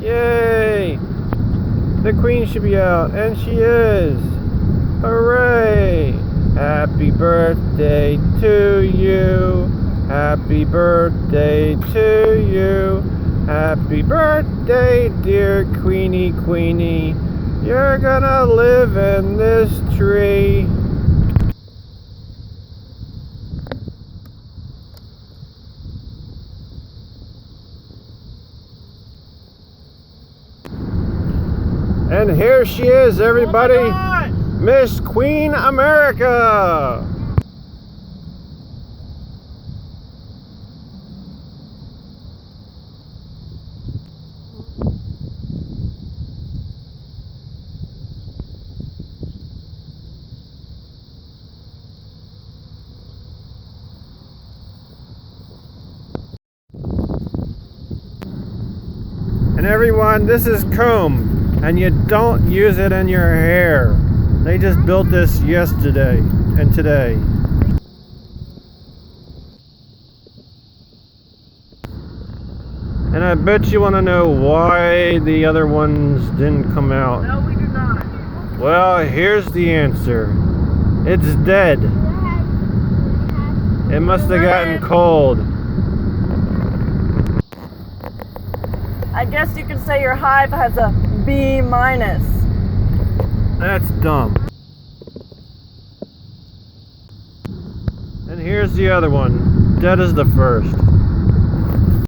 Yay! The queen should be out, and she is! Hooray! Happy birthday to you! Happy birthday to you! Happy birthday, dear Queenie Queenie! You're gonna live in this tree! And here she is, everybody! Oh Miss Queen America! And everyone, this is comb, and you don't use it in your hair. They just built this yesterday and today. And I bet you want to know why the other ones didn't come out. No, we do not. Well, here's the answer. It's dead. It must have gotten cold. I guess you could say your hive has a B-. That's dumb. And here's the other one. Dead as the first.